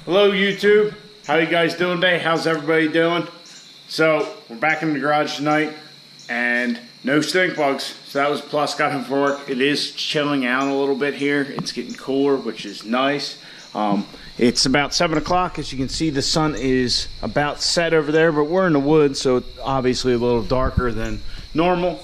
Hello YouTube, how you guys doing today? How's everybody doing? So we're back in the garage tonight and no stink bugs, so that was a plus. Got him for work. It is chilling out a little bit here. It's getting cooler, which is nice. It's about 7 o'clock. As you can see, the sun is about set over there, but we're in the woods, so it's obviously a little darker than normal.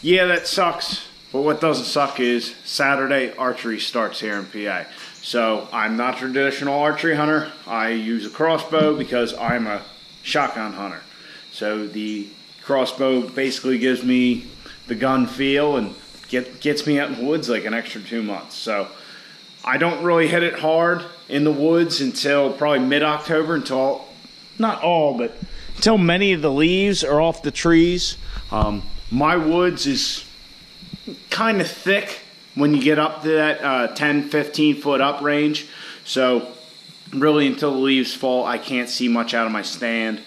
Yeah, that sucks, but what doesn't suck is Saturday archery starts here in PA. So I'm not a traditional archery hunter. I use a crossbow because I'm a shotgun hunter. So the crossbow basically gives me the gun feel and gets me out in the woods like an extra 2 months. So I don't really hit it hard in the woods until probably mid-October, until, not all, but until many of the leaves are off the trees. My woods is kind of thick when you get up to that 10, 15 foot up range. So really until the leaves fall, I can't see much out of my stand.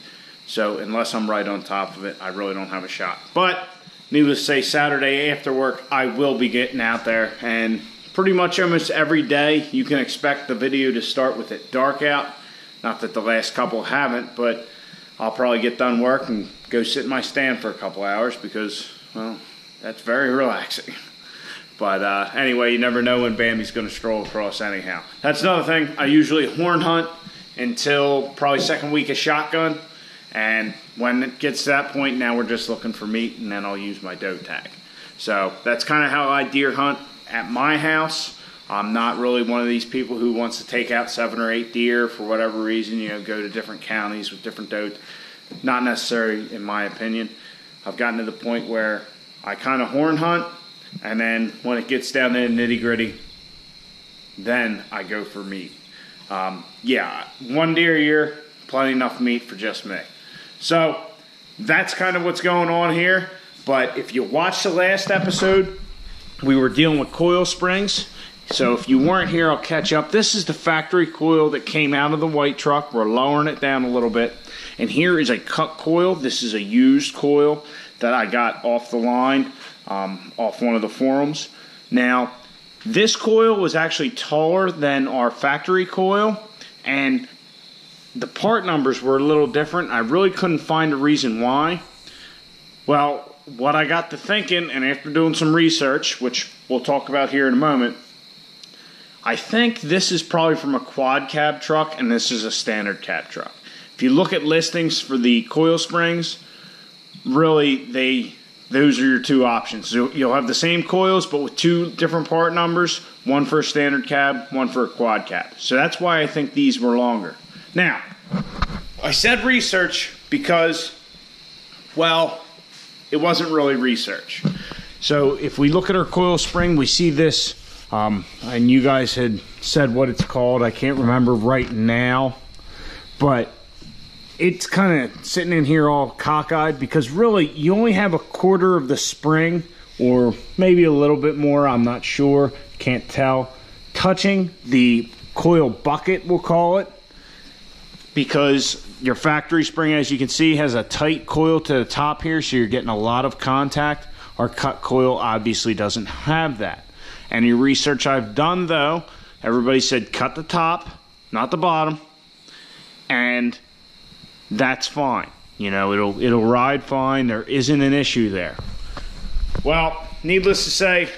So unless I'm right on top of it, I really don't have a shot. But needless to say, Saturday after work, I will be getting out there. And pretty much almost every day, you can expect the video to start with it dark out. Not that the last couple haven't, but I'll probably get done work and go sit in my stand for a couple hours because, well, that's very relaxing. But anyway, you never know when Bambi's going to stroll across anyhow. That's another thing. I usually horn hunt until probably second week of shotgun. And when it gets to that point, now we're just looking for meat, and then I'll use my doe tag. So that's kind of how I deer hunt at my house. I'm not really one of these people who wants to take out 7 or 8 deer for whatever reason, you know, go to different counties with different doe. Not necessary in my opinion. I've gotten to the point where I kind of horn hunt, and then when it gets down to the nitty gritty, then I go for meat. Yeah, 1 deer a year, plenty enough meat for just me. So that's kind of what's going on here. But if you watched the last episode, we were dealing with coil springs. So if you weren't here, I'll catch up. This is the factory coil that came out of the white truck. We're lowering it down a little bit. And here is a cut coil. This is a used coil that I got off the line, off one of the forums. Now, this coil was actually taller than our factory coil, and the part numbers were a little different. I really couldn't find a reason why. Well, what I got to thinking, and after doing some research, which we'll talk about here in a moment, I think this is probably from a quad cab truck, and this is a standard cab truck. If you look at listings for the coil springs, really, those are your two options. So you'll have the same coils, but with 2 different part numbers, one for a standard cab, one for a quad cab. So that's why I think these were longer. Now, I said research because, well, it wasn't really research. So if we look at our coil spring, we see this, and you guys had said what it's called. I can't remember right now, but it's kind of sitting in here all cockeyed because really you only have a quarter of the spring, or maybe a little bit more, I'm not sure, can't tell, touching the coil bucket, we'll call it, because your factory spring, as you can see, has a tight coil to the top here, so you're getting a lot of contact. Our cut coil obviously doesn't have that. Any research I've done, though, everybody said cut the top, not the bottom, and that's fine. You know, it'll ride fine. There isn't an issue there. Well, needless to say,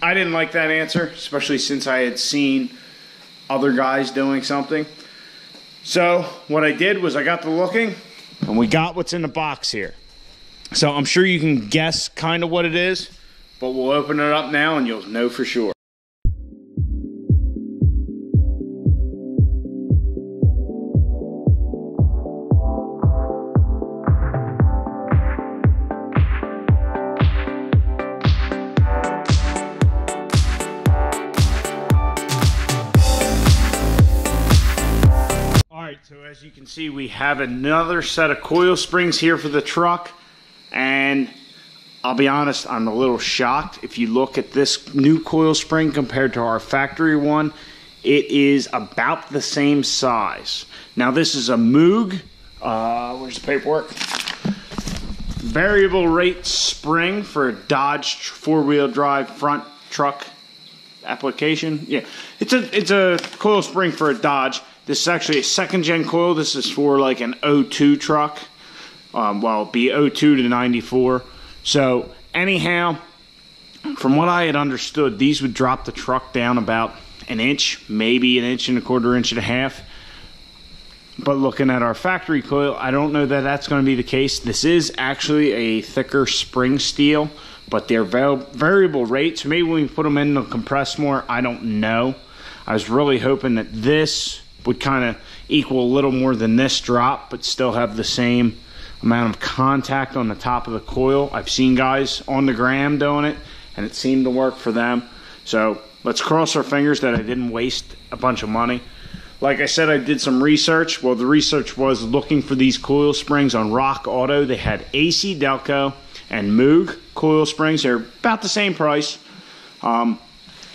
I didn't like that answer, especially since I had seen other guys doing something. So what I did was I got to looking, and we got what's in the box here. So I'm sure you can guess kind of what it is, but we'll open it up now and you'll know for sure. So as you can see, we have another set of coil springs here for the truck, and I'll be honest, I'm a little shocked. If you look at this new coil spring compared to our factory one, it is about the same size. Now this is a Moog, where's the paperwork? Variable rate spring for a Dodge 4-wheel drive front truck application. Yeah, it's a coil spring for a Dodge. This is actually a 2nd gen coil. This is for like an 02 truck. Well, it'd be 02 to 94. So anyhow, from what I had understood, these would drop the truck down about an inch, maybe an inch and a quarter, inch and a half. But looking at our factory coil, I don't know that that's going to be the case. This is actually a thicker spring steel, but they're variable rates. Maybe when we put them in, they'll compress more. I don't know. I was really hoping that this would kind of equal a little more than this drop, but still have the same amount of contact on the top of the coil. I've seen guys on the gram doing it, and it seemed to work for them. So let's cross our fingers that I didn't waste a bunch of money. Like I said, I did some research. Well, the research was looking for these coil springs on Rock Auto. They had AC Delco and Moog coil springs. They're about the same price. I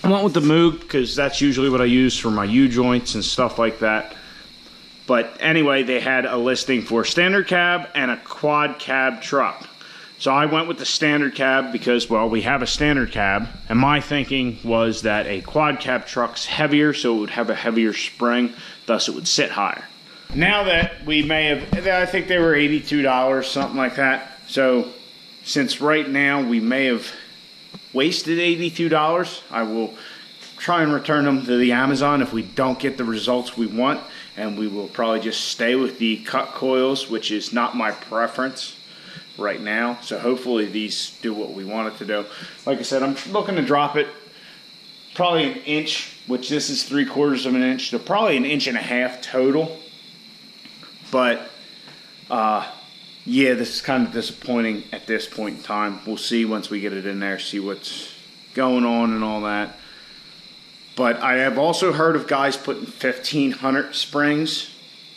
went with the Moog because that's usually what I use for my U-joints and stuff like that. But anyway, they had a listing for standard cab and a quad cab truck. So I went with the standard cab because, well, we have a standard cab. And my thinking was that a quad cab truck's heavier, so it would have a heavier spring, thus it would sit higher. Now that we may have, I think they were $82, something like that. So since right now we may have wasted $82, I will try and return them to the Amazon if we don't get the results we want. And we will probably just stay with the cut coils, which is not my preference right now. So hopefully these do what we want it to do. Like I said, I'm looking to drop it probably an inch, which this is 3/4 of an inch, so probably an inch and a half total. But yeah, this is kind of disappointing at this point in time. We'll see once we get it in there, see what's going on and all that. But I have also heard of guys putting 1500 springs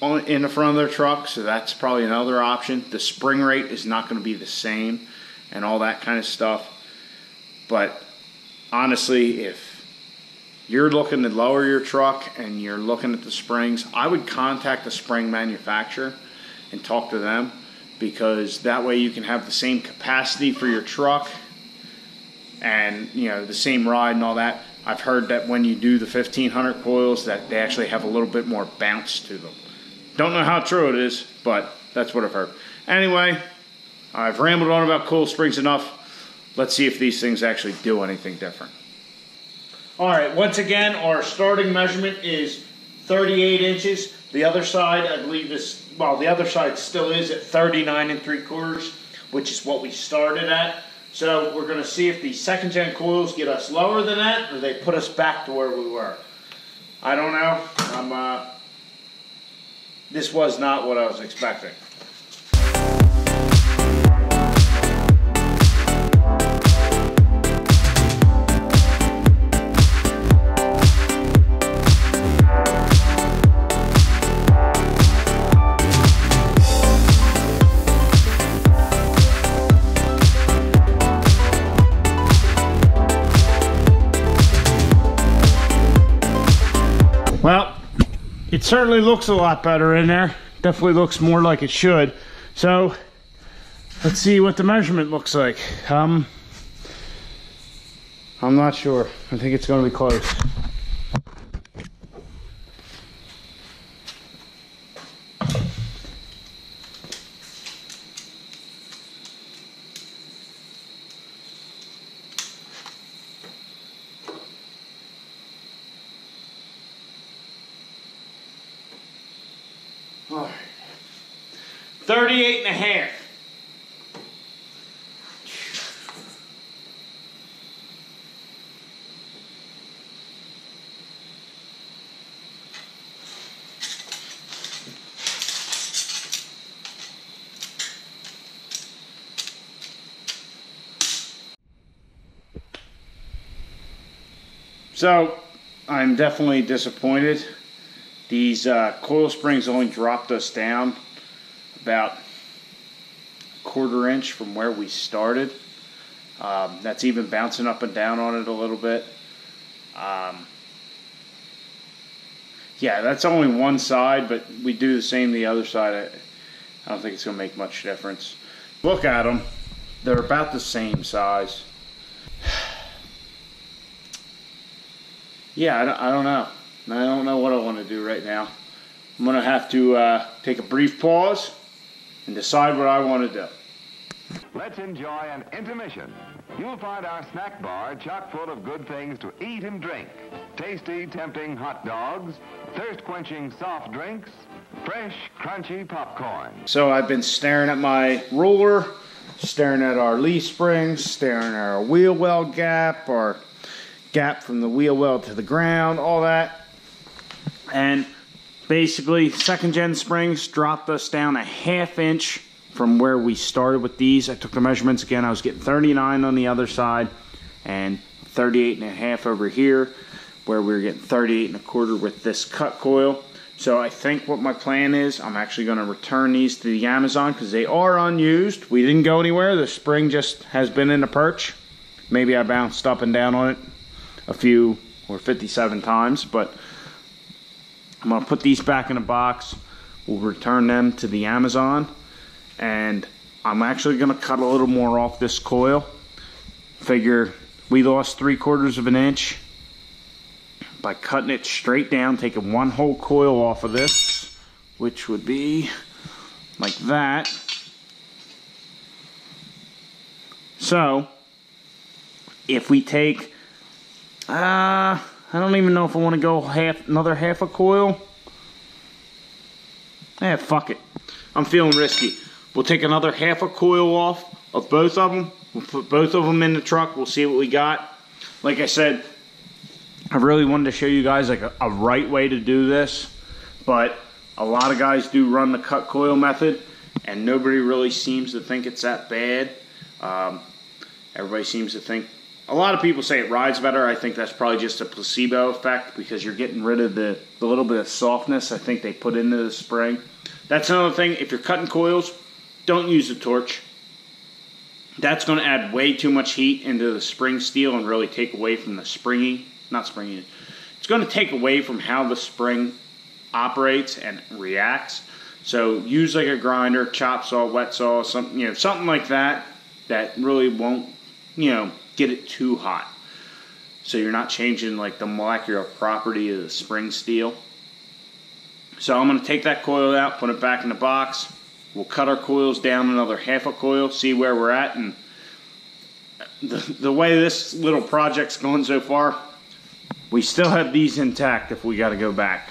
in the front of their truck, so that's probably another option. The spring rate is not going to be the same and all that kind of stuff. But honestly, if you're looking to lower your truck and you're looking at the springs, I would contact the spring manufacturer and talk to them, because that way you can have the same capacity for your truck and, you know, the same ride and all that. I've heard that when you do the 1500 coils that they actually have a little bit more bounce to them. Don't know how true it is, but that's what I've heard. Anyway, I've rambled on about coil springs enough. Let's see if these things actually do anything different. Alright, once again, our starting measurement is 38 inches. The other side, I believe, is, well, the other side still is at 39 3/4, which is what we started at. So we're going to see if the 2nd gen coils get us lower than that, or they put us back to where we were. I don't know. This was not what I was expecting. Well, it certainly looks a lot better in there. Definitely looks more like it should. So let's see what the measurement looks like. I'm not sure. I think it's going to be close. All right. 38 and a half. So, I'm definitely disappointed. These coil springs only dropped us down about a 1/4 inch from where we started. That's even bouncing up and down on it a little bit. Yeah, that's only one side, but we do the same the other side. I don't think it's going to make much difference. Look at them. They're about the same size. yeah, I don't know. I don't know what I want to do right now. I'm going to have to take a brief pause and decide what I want to do. Let's enjoy an intermission. You'll find our snack bar chock full of good things to eat and drink. Tasty, tempting hot dogs, thirst-quenching soft drinks, fresh, crunchy popcorn. So I've been staring at my ruler, staring at our leaf springs, staring at our wheel well gap, our gap from the wheel well to the ground, all that. And basically, second gen springs dropped us down a ½ inch from where we started with these. I took the measurements again. I was getting 39 on the other side and 38.5 over here, where we were getting 38.25 with this cut coil. So I think what my plan is, I'm actually going to return these to the Amazon because they are unused. We didn't go anywhere. The spring just has been in the perch. Maybe I bounced up and down on it a few or 57 times, but I'm going to put these back in a box. We'll return them to the Amazon. And I'm actually going to cut a little more off this coil. Figure we lost 3/4 of an inch by cutting it straight down, taking one whole coil off of this, which would be like that. So if we take, I don't even know if I want to go another half a coil. Fuck it. I'm feeling risky. We'll take another ½ a coil off of both of them. We'll put both of them in the truck. We'll see what we got. Like I said, I really wanted to show you guys like a right way to do this. But a lot of guys do run the cut coil method. And nobody really seems to think it's that bad. Everybody seems to think, a lot of people say it rides better. I think that's probably just a placebo effect because you're getting rid of the little bit of softness I think they put into the spring. That's another thing. If you're cutting coils, don't use a torch. That's going to add way too much heat into the spring steel and really take away from the it's going to take away from how the spring operates and reacts. So use like a grinder, chop saw, wet saw, something like that really won't, get it too hot. So you're not changing like the molecular property of the spring steel. So I'm going to take that coil out, put it back in the box. We'll cut our coils down another ½ a coil, see where we're at. And the way this little project's going so far, we still have these intact if we got to go back.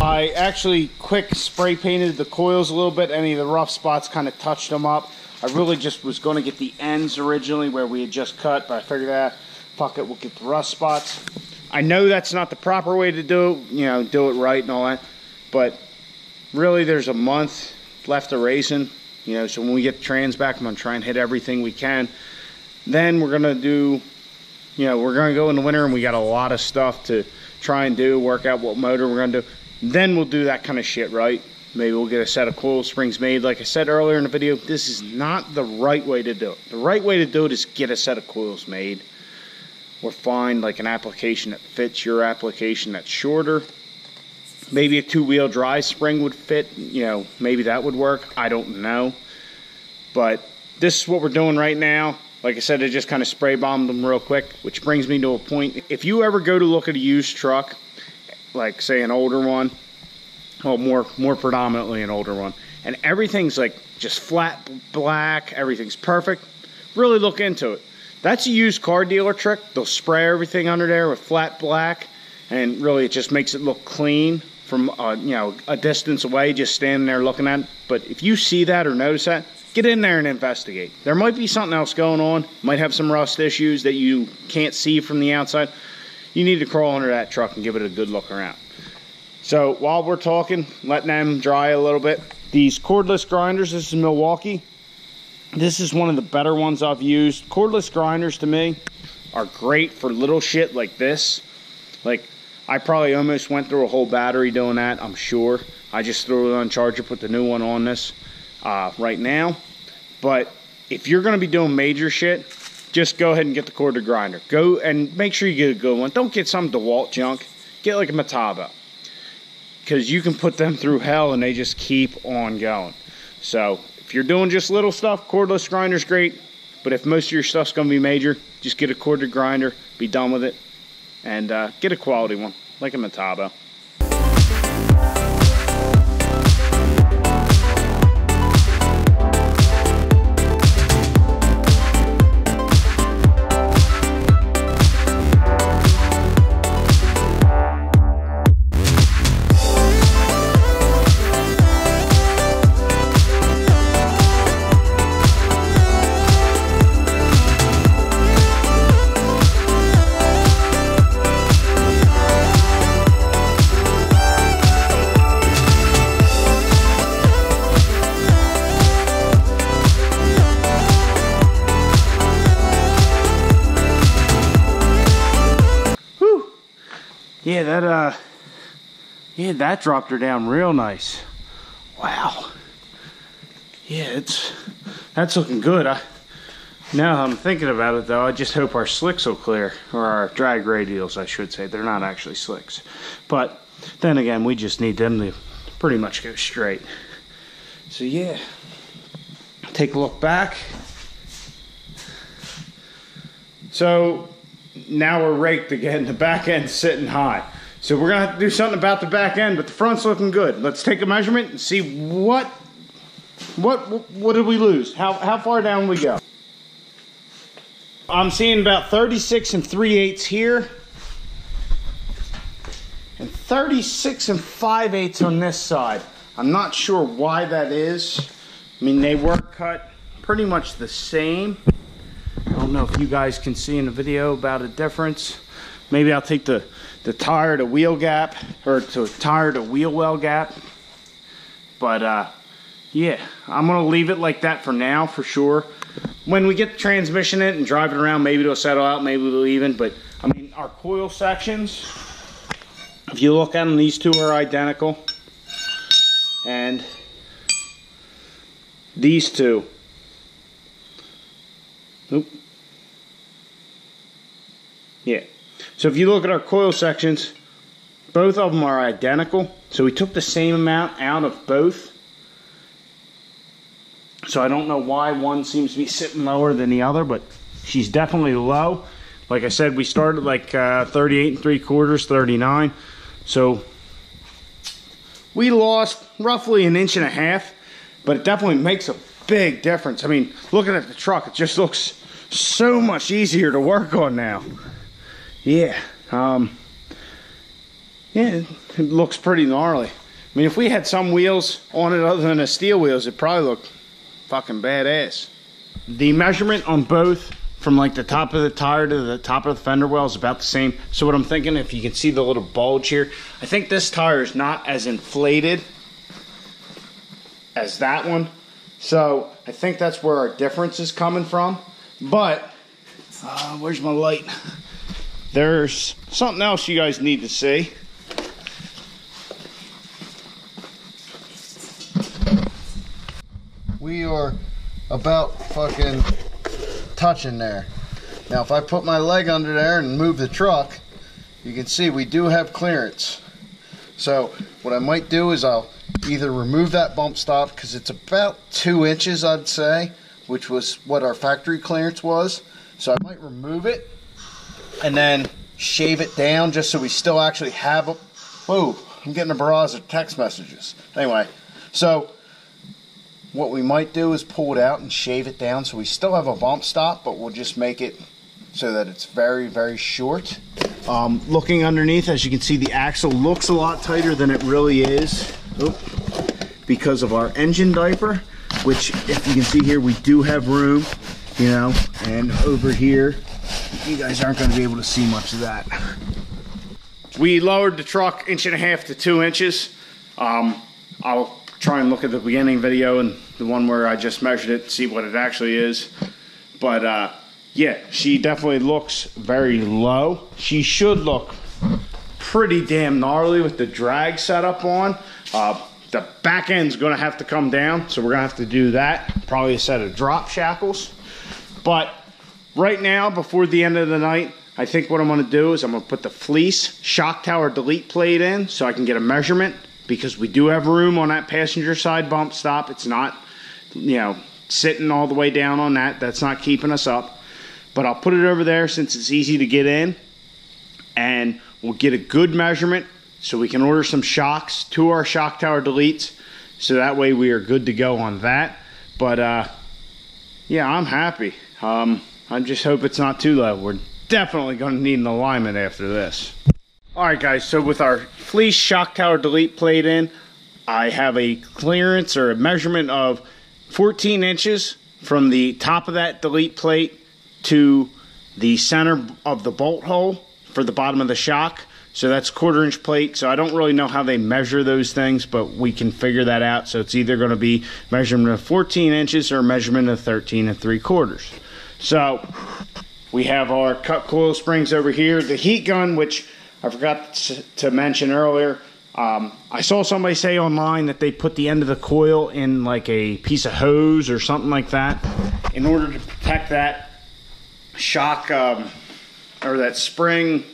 I actually quick spray painted the coils a little bit. Any of the rough spots kind of touched them up. I really just was going to get the ends originally where we had just cut, but I figured that, fuck it, we'll get the rust spots. I know that's not the proper way to do it, do it right and all that, but really there's a month left of racing, so when we get the trans back, I'm going to try and hit everything we can. Then we're going to do, we're going to go in the winter and we got a lot of stuff to try and do, work out what motor we're going to do. Then we'll do that kind of shit, right? Maybe we'll get a set of coil springs made. Like I said earlier in the video, this is not the right way to do it. The right way to do it is get a set of coils made. Or find like an application that fits your application that's shorter. Maybe a 2-wheel dry spring would fit. Maybe that would work. I don't know. But this is what we're doing right now. Like I said, I just kind of spray bombed them real quick. Which brings me to a point. If you ever go to look at a used truck, like say an older one, well, more predominantly an older one, and everything's like just flat black, everything's perfect, really look into it. That's a used car dealer trick. They'll spray everything under there with flat black, and really it just makes it look clean from you know, a distance away, just standing there looking at it. But if you see that or notice that, get in there and investigate. There might be something else going on. Might have some rust issues that you can't see from the outside. You need to crawl under that truck and give it a good look around. So while we're talking, letting them dry a little bit, these cordless grinders, this is Milwaukee. This is one of the better ones I've used. Cordless grinders to me are great for little shit like this. Like, I probably almost went through a whole battery doing that, I'm sure. I just threw it on charger, put the new one on this right now. But if you're gonna be doing major shit, just go ahead and get the corded grinder. Go and make sure you get a good one. Don't get some DeWalt junk. Get like a Metabo, because you can put them through hell and they just keep on going. So if you're doing just little stuff, cordless grinder's great. But if most of your stuff's gonna be major, just get a corded grinder, be done with it, and get a quality one, like a Metabo. Yeah, that dropped her down real nice. Wow. Yeah, that's looking good. Now I'm thinking about it though, I just hope our slicks will clear, or our drag radials, I should say. They're not actually slicks. But then again, we just need them to pretty much go straight. So yeah, take a look back. So now we're raked again. The back end's sitting high. So we're gonna have to do something about the back end, but the front's looking good. Let's take a measurement and see what did we lose? How far down we go? I'm seeing about 36 3/8 here, and 36 5/8 on this side. I'm not sure why that is. I mean, they were cut pretty much the same. I don't know if you guys can see in the video about a difference. Maybe I'll take the tire to wheel gap, or to tire to wheel well gap. But yeah, I'm gonna leave it like that for now, for sure. When we get the transmission in and drive it around, maybe it'll settle out, maybe it'll even. But I mean, our coil sections, if you look at them, these two are identical, and these two, oop, yeah. So if you look at our coil sections, both of them are identical. So we took the same amount out of both. So I don't know why one seems to be sitting lower than the other, but she's definitely low. Like I said, we started like 38 3/4, 39. So we lost roughly 1.5 inches, but it definitely makes a big difference. I mean, looking at the truck, it just looks so much easier to work on now. Yeah, yeah, it looks pretty gnarly. I mean, if we had some wheels on it other than the steel wheels, it'd probably look fucking badass. The measurement on both, from like the top of the tire to the top of the fender well, is about the same. So what I'm thinking, if you can see the little bulge here, I think this tire is not as inflated as that one. So I think that's where our difference is coming from. But, where's my light? There's something else you guys need to see. We are about fucking touching there. Now if I put my leg under there and move the truck, you can see we do have clearance. So what I might do is I'll either remove that bump stop, because it's about 2 inches I'd say, which was what our factory clearance was. So I might remove it and then shave it down just so we still actually have a... Whoa, I'm getting a barrage of text messages. Anyway, so what we might do is pull it out and shave it down so we still have a bump stop, but we'll just make it so that it's very, very short. Looking underneath, as you can see, the axle looks a lot tighter than it really is. Because of our engine diaper, which, if you can see here, we do have room, you know, and over here, you guys aren't going to be able to see much of that. We lowered the truck 1.5 to 2 inches. I'll try and look at the beginning video and the one where I just measured it, see what it actually is. But yeah, she definitely looks very low. She should look pretty damn gnarly with the drag setup on. The back end's going to have to come down, so we're going to have to do that. Probably a set of drop shackles. But right now, before the end of the night, I think what I'm going to do is I'm going to put the fleece shock tower delete plate in so I can get a measurement, because we do have room on that passenger side bump stop. It's not, you know, sitting all the way down on that. That's not keeping us up. But I'll put it over there since it's easy to get in, and we'll get a good measurement so we can order some shocks to our shock tower deletes, so that way we are good to go on that. But yeah, I'm happy. I just hope it's not too low. We're definitely going to need an alignment after this. Alright guys, so with our fleece shock tower delete plate in, I have a clearance or a measurement of 14 inches from the top of that delete plate to the center of the bolt hole for the bottom of the shock. So that's 1/4 inch plate. So I don't really know how they measure those things, but we can figure that out. So it's either going to be measurement of 14 inches or measurement of 13 3/4. So we have our cut coil springs over here. The heat gun, which I forgot to mention earlier, I saw somebody say online that they put the end of the coil in like a piece of hose or something like that in order to protect that shock or that spring.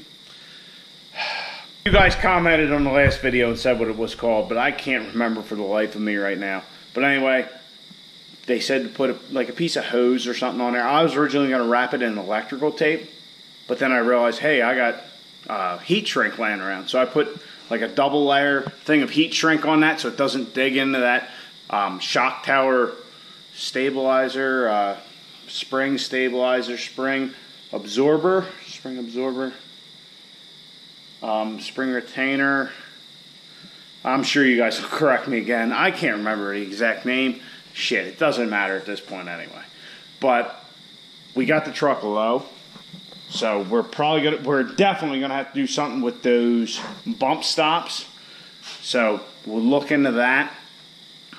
You guys commented on the last video and said what it was called, but I can't remember for the life of me right now. But anyway, they said to put like a piece of hose or something on there. I was originally going to wrap it in electrical tape, but then I realized, hey, I got heat shrink laying around. So I put like a double layer thing of heat shrink on that so it doesn't dig into that shock tower stabilizer, spring stabilizer, spring absorber, spring retainer. I'm sure you guys will correct me again. I can't remember the exact name. Shit, it doesn't matter at this point anyway. But we got the truck low, so we're definitely gonna have to do something with those bump stops. So we'll look into that.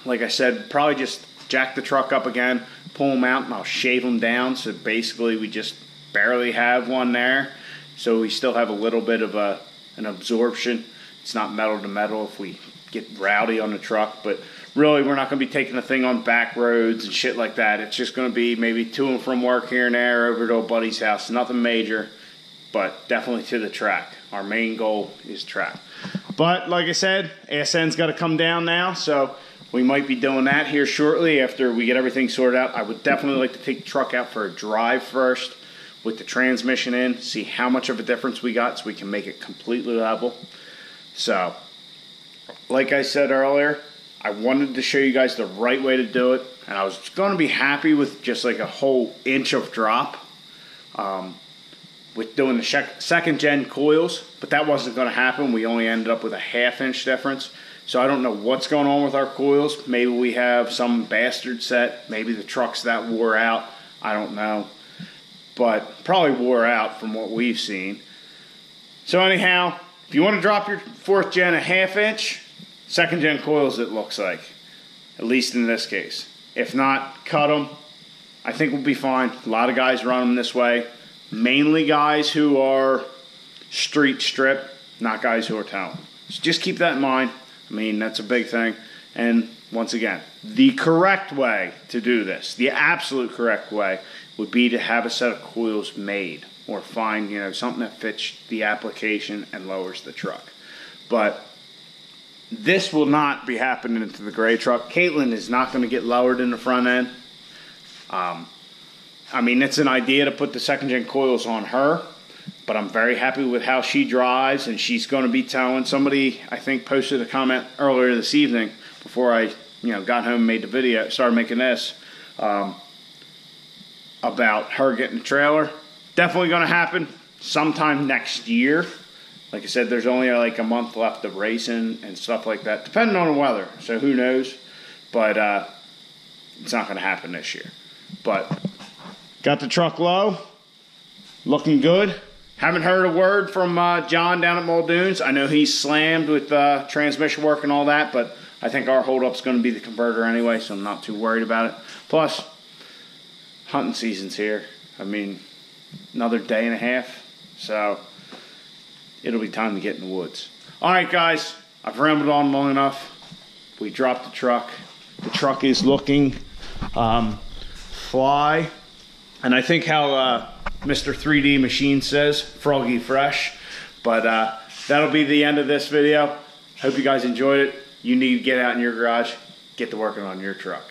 Like I said, probably just jack the truck up again, pull them out, and I'll shave them down. So basically, we just barely have one there. So we still have a little bit of an absorption. It's not metal to metal if we get rowdy on the truck, but really we're not going to be taking the thing on back roads and shit like that. It's just going to be maybe to and from work here and there, over to a buddy's house. Nothing major, but definitely to the track. Our main goal is track. But like I said, ASN's got to come down now, so we might be doing that here shortly after we get everything sorted out. I would definitely like to take the truck out for a drive first with the transmission in, see how much of a difference we got so we can make it completely level. So, like I said earlier, I wanted to show you guys the right way to do it, and I was going to be happy with just like a whole inch of drop with doing the second gen coils, but that wasn't going to happen. We only ended up with a 1/2 inch difference. So I don't know what's going on with our coils. Maybe we have some bastard set. Maybe the truck's that wore out. I don't know. But probably wore out from what we've seen. So anyhow, if you want to drop your 4th gen a 1/2 inch, 2nd gen coils it looks like. At least in this case. If not, cut them. I think we'll be fine. A lot of guys run them this way. Mainly guys who are street strip, not guys who are towing. So just keep that in mind. I mean, that's a big thing. And once again, the correct way to do this, the absolute correct way, would be to have a set of coils made, or find, you know, something that fits the application and lowers the truck. But this will not be happening into the gray truck. Caitlin is not going to get lowered in the front end. I mean, it's an idea to put the 2nd gen coils on her, but I'm very happy with how she drives, and she's going to be towing. Somebody, I think, posted a comment earlier this evening before I, got home and made the video, started making this, about her getting the trailer. Definitely going to happen. sometime next year. Like I said, there's only like a month left of racing and stuff like that, depending on the weather. So who knows? But it's not going to happen this year. But got the truck low, looking good. Haven't heard a word from John down at Muldoon's. I know he's slammed with transmission work and all that, but I think our holdup's going to be the converter anyway, so I'm not too worried about it. Plus, hunting season's here. I mean, another day and a half, so it'll be time to get in the woods. All right, guys, I've rambled on long enough. We dropped the truck. The truck is looking fly, and I think how Mr. 3D Machine says, froggy fresh. But that'll be the end of this video. Hope you guys enjoyed it. You need to get out in your garage, get to working on your truck.